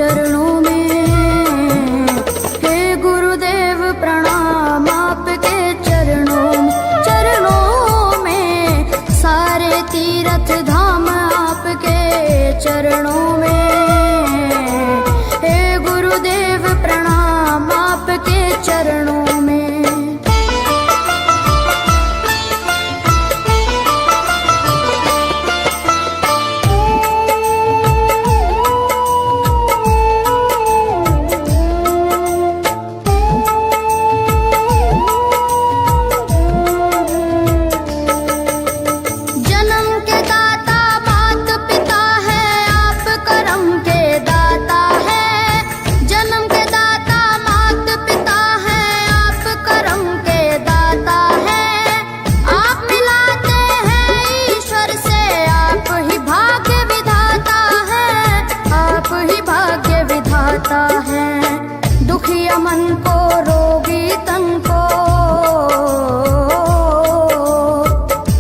चरणों में। हे गुरुदेव प्रणाम आपके चरणों में, सारे तीर्थ धाम आपके चरणों में। हे गुरुदेव प्रणाम आपके चरणों में। दुखिया मन को, रोगी तन को,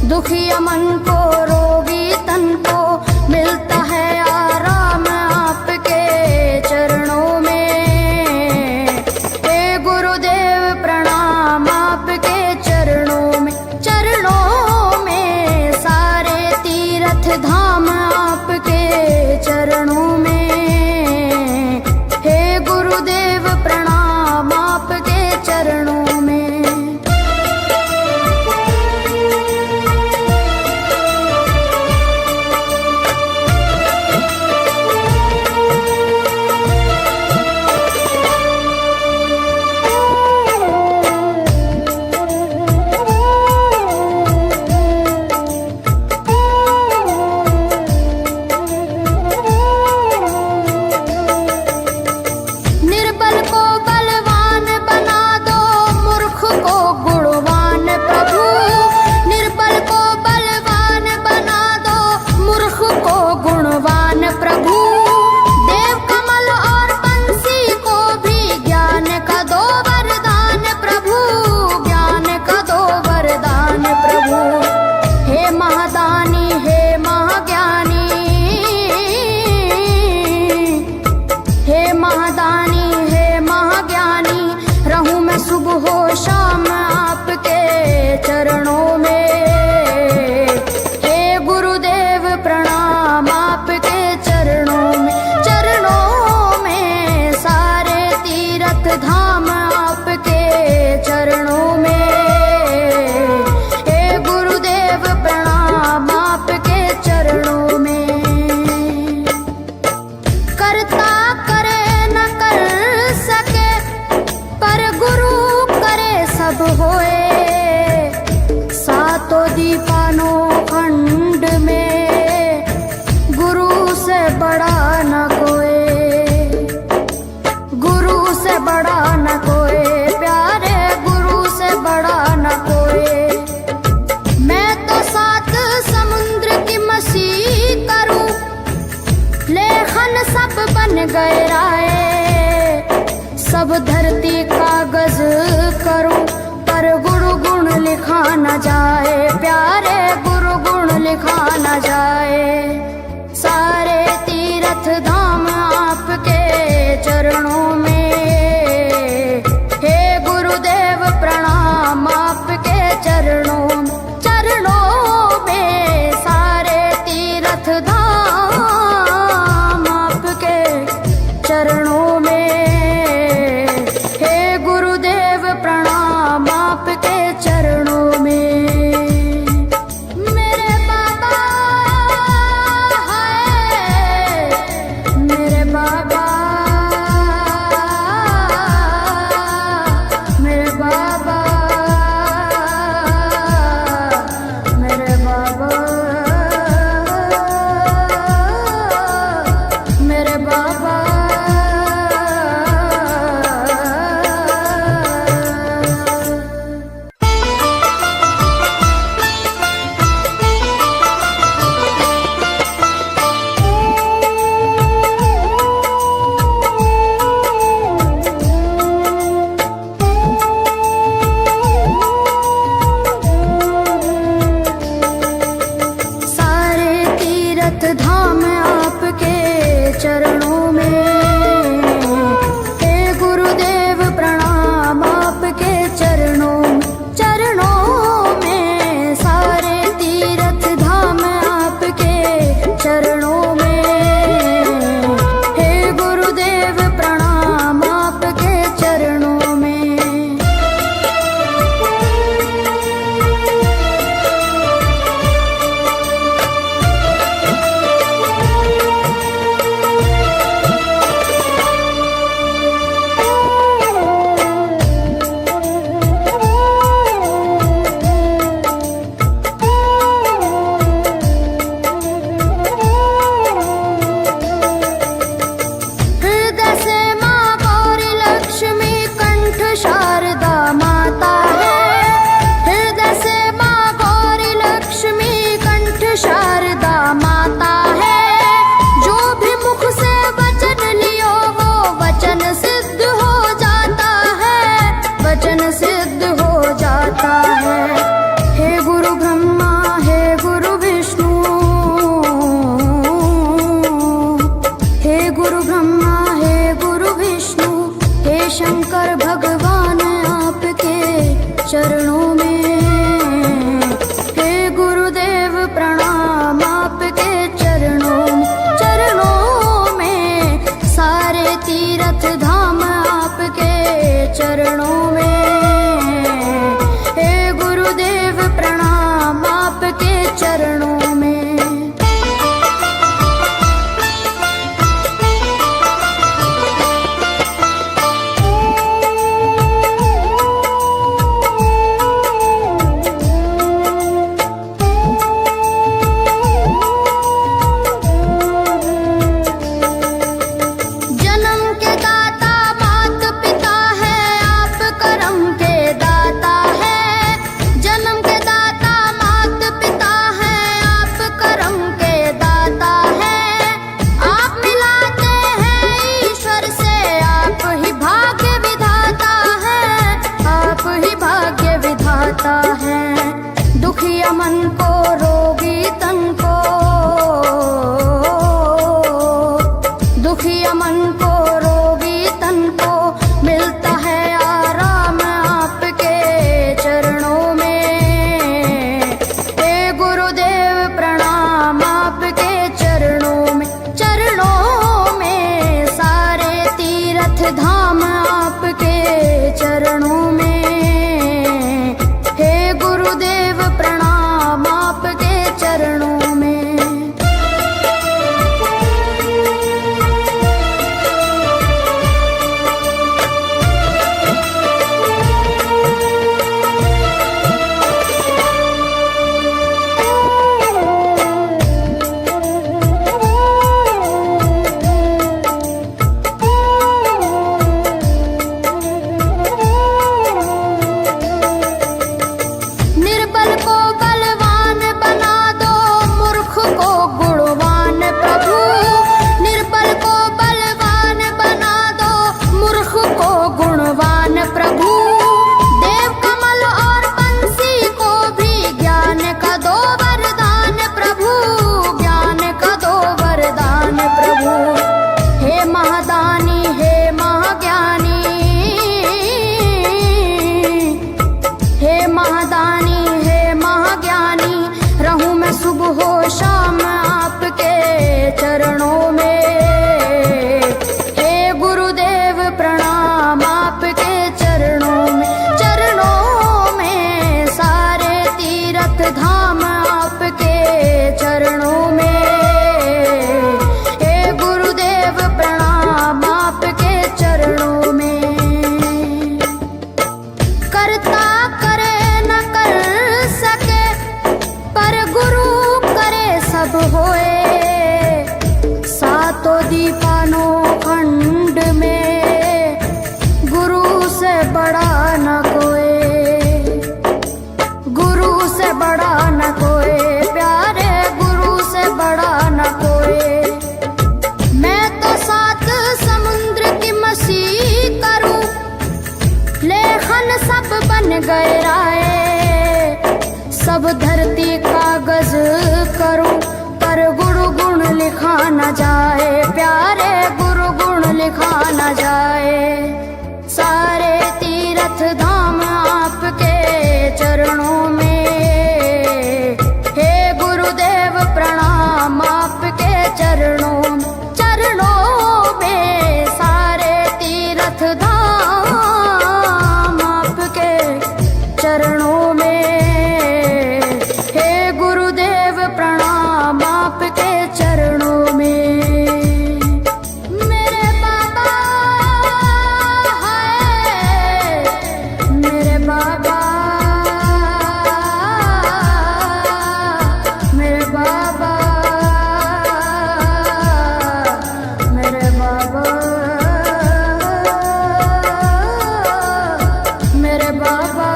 दुखिया मन को, रोगी तन को मिलता है आराम आपके चरणों में। हे गुरुदेव प्रणाम आपके चरणों में, सारे तीर्थ धाम आपके चरणों में। प्रणाम आपके चरणों में। सुबह हो शाम आपके चरणों में। हे गुरुदेव प्रणाम आपके चरणों में, सारे तीर्थ धाम आपके चरणों में। हे गुरुदेव प्रणाम आपके चरणों में। करता करे न कर सके, पर गुरु सब होए। सातों दीपानों खंड में गुरु से बड़ा न कोई, गुरु से बड़ा न कोई, प्यारे गुरु से बड़ा न कोई। मैं तो 7 समुद्र की मसी करूं, लेखन सब बन गए राय। सब धरती कागज करूं, पर गुरु गुण लिखा न जाए, प्यारे गुरु गुण लिखा न जाए। सारे तीर्थ धाम आपके चरणों में। हे गुरुदेव प्रणाम आपके चरणों में, सारे तीर्थ धाम आपके चरणों में। प्रणाम आपके चरणों में। मेरे बाबा है, मेरे बाबा, मेरे बाबा, मेरे बाबा, मेरे बाबा। सारे तीर्थ धाम आपके चरणों में। हे गुरुदेव प्रणाम आपके चरणों में। दुखिया मन को रोगी तन को, दुखिया मन को रोगी तन को मिलता है आराम आपके चरणों में। हे गुरुदेव प्रणाम आपके चरणों में। चरणों में सारे तीर्थ धाम आपके चरणों में। गुरुदेव प्रणाम आपके चरणों में। सुबह शाम आपके चरणों में। हे गुरुदेव प्रणाम आपके चरणों में। चरणों में सारे तीर्थ धाम आपके चरणों में। हे गुरुदेव प्रणाम आपके चरणों में। करता करे न कर सके पर गुरु सब होए। सातों दीपानों खंड में गुरु से बड़ा न कोई, गुरु से बड़ा न कोई, प्यारे गुरु से बड़ा न कोई। मैं तो सात समुद्र की मसीह करूं, लेखन सब बन गए राय। सब धरती कागज करूं पर गुरु गुण लिखा न जाए, प्यारे गुरु गुण लिखा न जाए। सारे तीर्थ धाम आपके चरणों में। हे गुरुदेव प्रणाम आपके चरणों में। चरणों में सारे तीर्थ धाम आपके चरणों में। प्रणाम आपके चरणों में। मेरे बाबा है, मेरे बाबा, मेरे बाबा, मेरे बाबा, मेरे बाबा।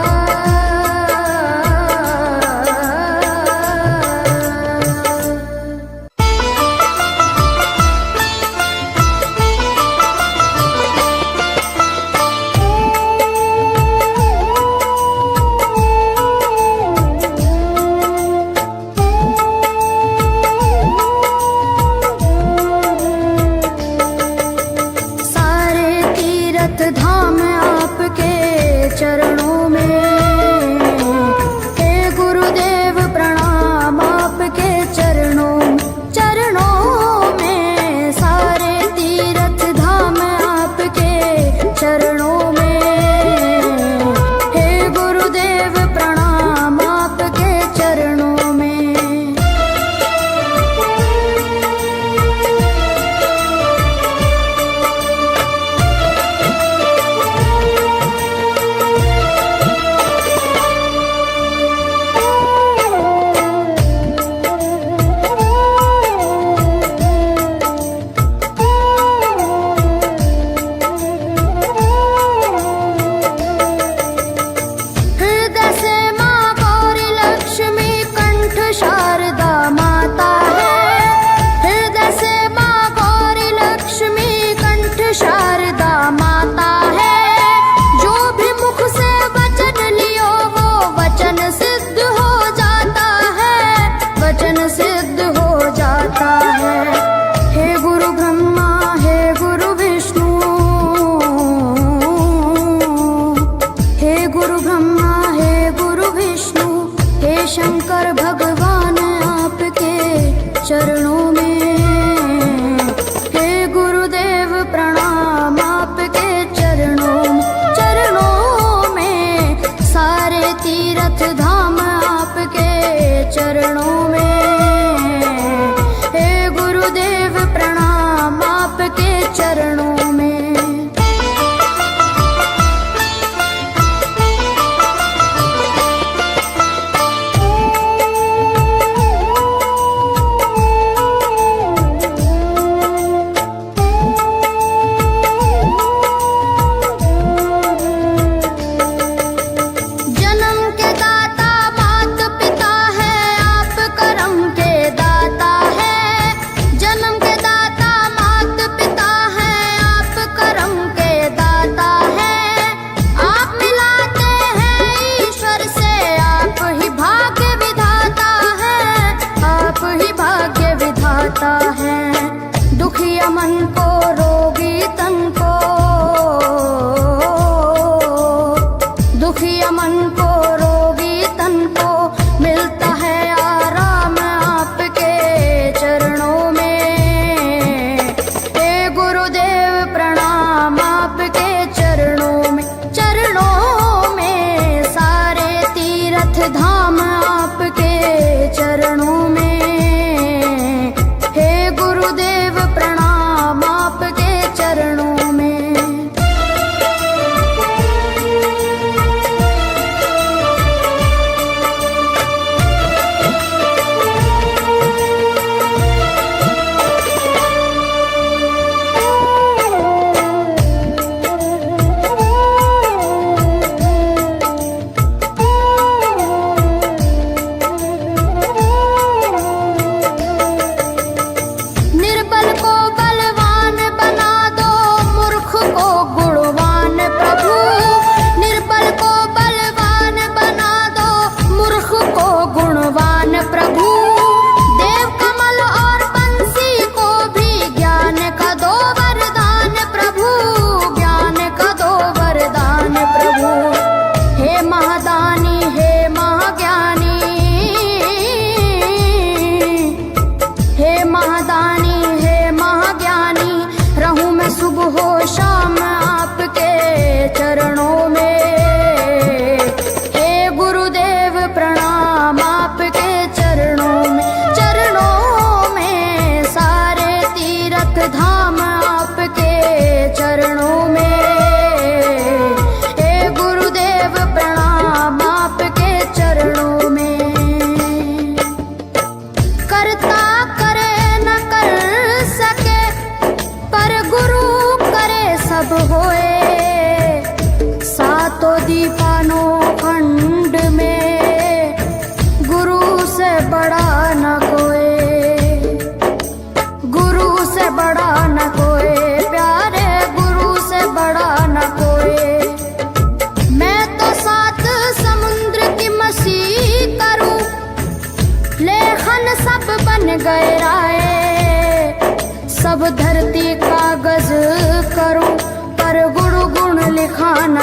धाम आपके चरणों में। हे गुरुदेव प्रणाम आपके चरणों में। चरणों में सारे तीर्थ धाम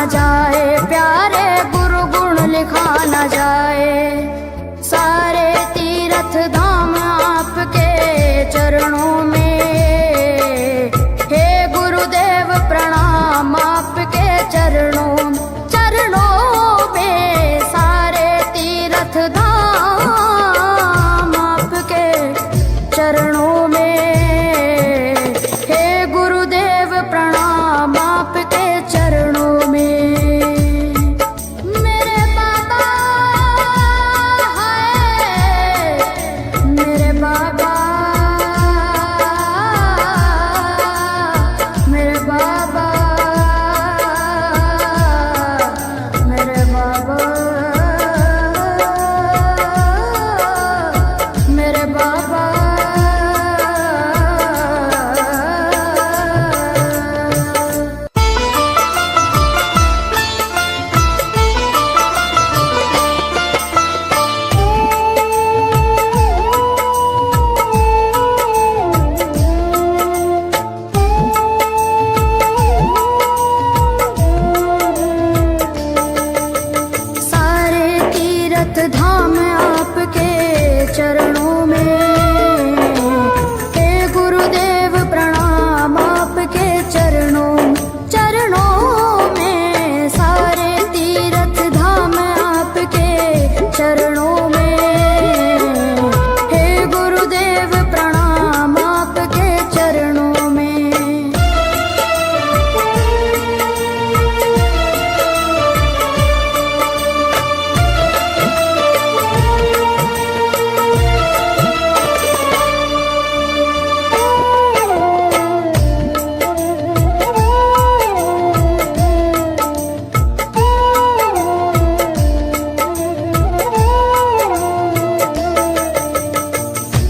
जाए, प्यारे गुरु गुण लिखा न जाए। सारे तीर्थ धाम आपके चरणों में, हे गुरुदेव प्रणाम आपके चरणों में। सारे तीर्थ धाम आपके चरणों में, हे गुरुदेव प्रणाम आपके चरणों में। मेरे बाबा है, मेरे बाबा, मेरे बाबा, मेरे बाबा, मेरे बाबा। सारे तीर्थ धाम आपके चरणों में, हे गुरुदेव प्रणाम आपके चरणों में। सारे तीर्थ धाम आपके चरणों में, हे गुरुदेव प्रणाम आपके चरणों में।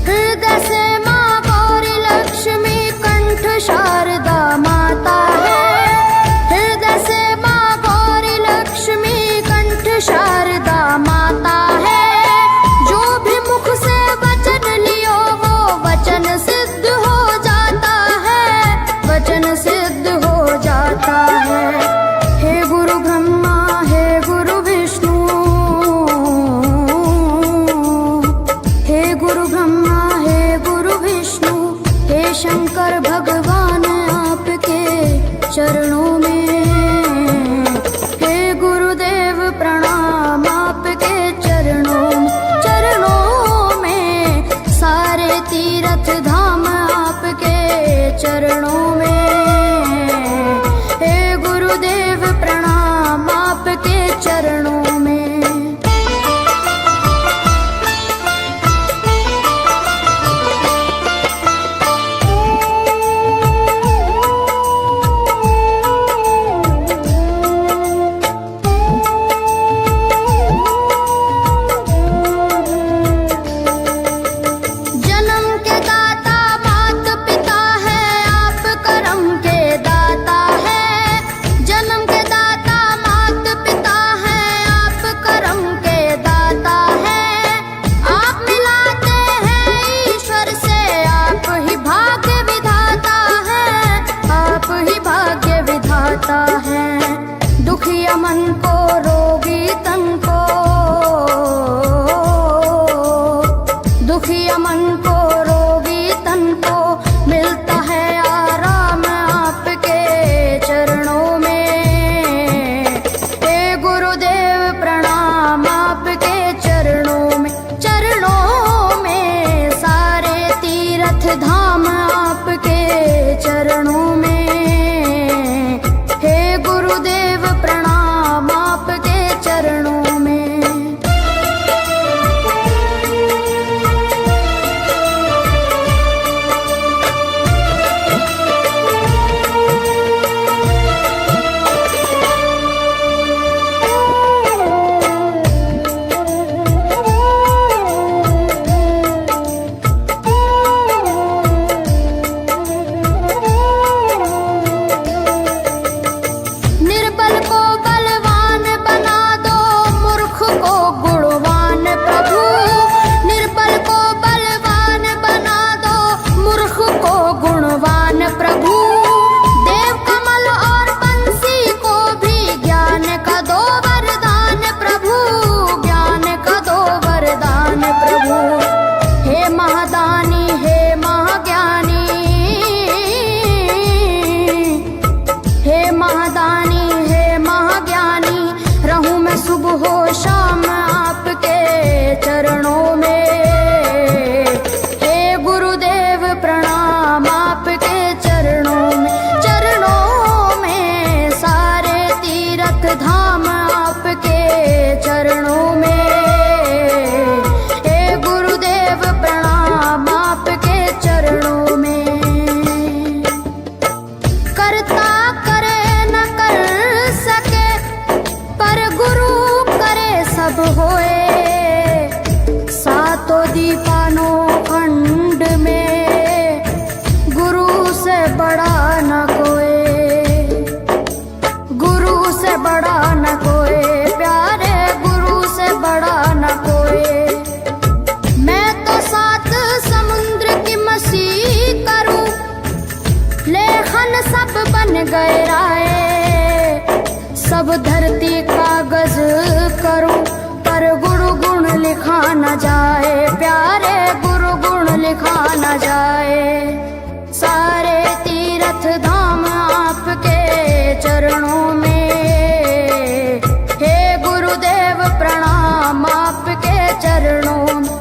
हृदय से माँ गौरी लक्ष्मी कंठ शारदा माता है। हृदय से माँ गौरी लक्ष्मी कंठ शारदा माता है। जो भी मुख से वचन लियो वो वचन सिद्ध हो जाता है, वचन सिद्ध हो जाता है। हे गुरु ब्रह्मा, हे गुरु विष्णु, हे गुरु ब्रह्मा, हे गुरु विष्णु, हे शंकर भगवान आपके चरणों में, हे गुरुदेव प्रणाम आपके चरणों में। सारे तीर्थ धाम आपके चरणों में, हे गुरुदेव प्रणाम आपके चरणों में। जन्म के दाता मात पिता है, आप करम के दाता है। जन्म के दाता मात पिता है, आप करम के दाता है। आप मिलाते हैं ईश्वर से, आप ही भाग्य विधाता है, आप ही भाग्य विधाता है। दुखिया मन को, रोगी तन को, दुखिया मन को, रोगी तन को मिलता है आराम आपके चरणों में। हे गुरुदेव प्रणाम आपके चरणों में। सारे तीर्थ धाम आपके चरणों में, हे गुरुदेव प्रणाम गए राय। सब धरती कागज करूं पर गुरु गुण लिखा न जाए, प्यारे गुरु गुण लिखा न जाए। सारे तीर्थ धाम आपके चरणों में, हे गुरुदेव प्रणाम आपके चरणों में।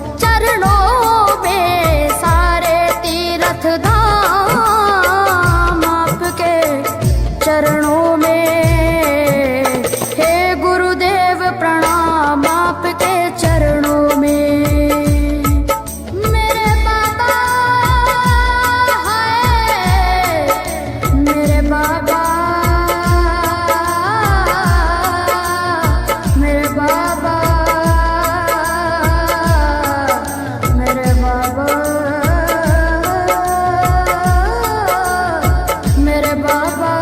सारे तीर्थ धाम आपके चरणों में, हे गुरुदेव प्रणाम आपके चरणों में। मेरे बाबा है, मेरे बाबा, मेरे बाबा, मेरे बाबा, मेरे बाबा।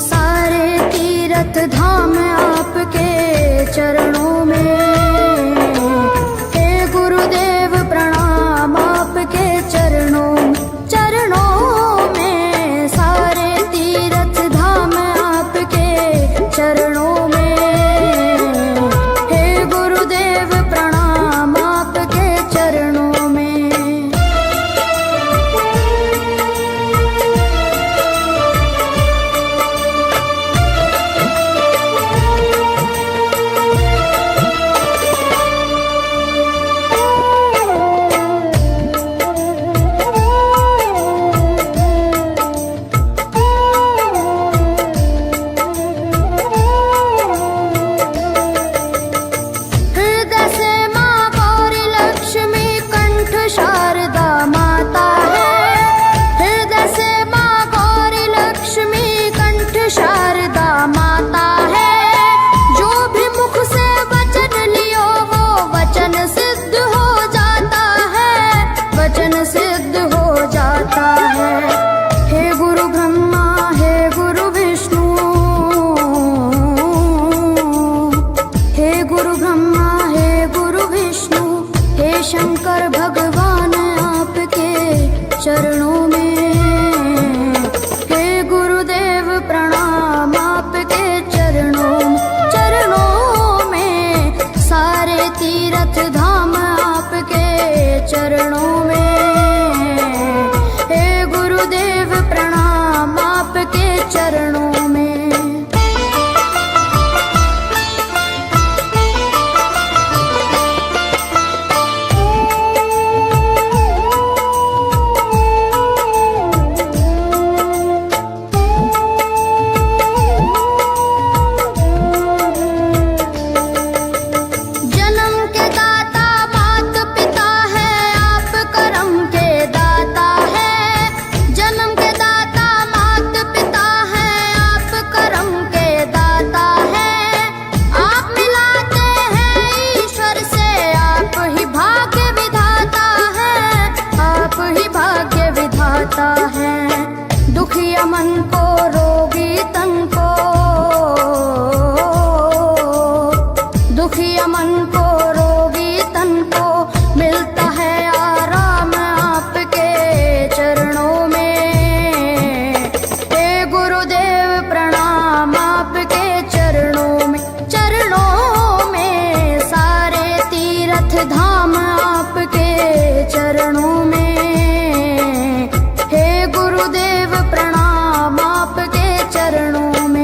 सारे तीर्थ धाम आपके चरणों में, हे गुरुदेव प्रणाम आपके चरणों में। सारे तीर्थ धाम आपके चरणों में, हे गुरुदेव प्रणाम आपके चरणों में। हृदय से माँ गौरी लक्ष्मी कंठ शारदा माता है। हृदय से माँ गौरी लक्ष्मी कंठ शारदा माता है। जो भी मुख से वचन लियो वो वचन सिद्ध हो जाता है, वचन सिद्ध हो जाता है। हे गुरु ब्रह्मा, हे गुरु विष्णु, हे गुरु ब्रह्मा, हे गुरु विष्णु, हे शंकर भगवान आपके चरणों में, हे गुरुदेव प्रणाम आपके चरणों में। सारे तीर्थ धाम आपके चरणों में, हे गुरुदेव प्रणाम आपके चरणों में। जन्म के दाता मात पिता है, आप करम के दाता है। जन्म के दाता मात पिता है, आप करम के दाता है। आप मिलाते हैं ईश्वर से, आप ही भाग्य विधाता है, आप ही भाग्य विधाता है। दुखिया मन को, रोगी तन को, दुखिया मन को, रोगी तन को मिलता है आराम आपके चरणों में। हे गुरुदेव प्रणाम आपके चरणों में। सारे तीर्थ धाम आपके चरणों में, हे गुरुदेव प्रणाम आपके चरणों में।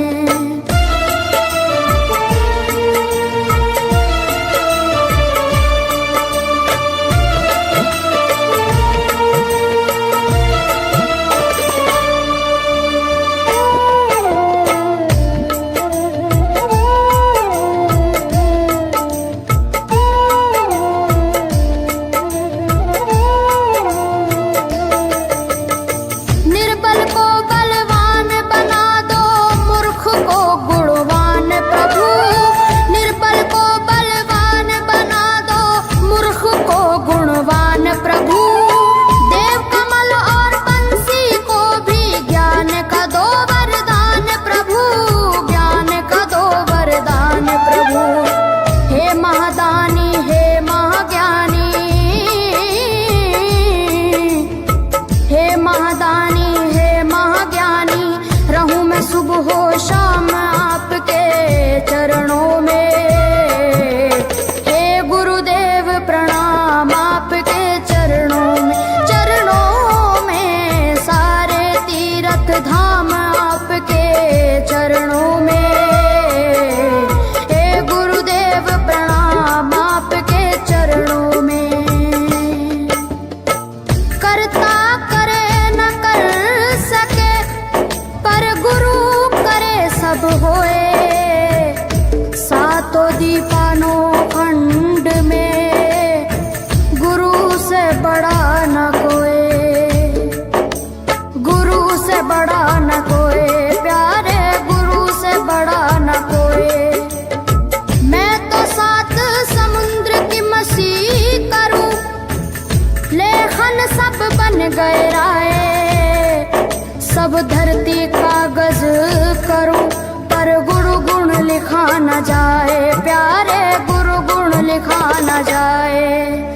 गहराए। सब धरती कागज करूं पर गुरु गुण लिखा न जाए, प्यारे गुरु गुण लिखा न जाए।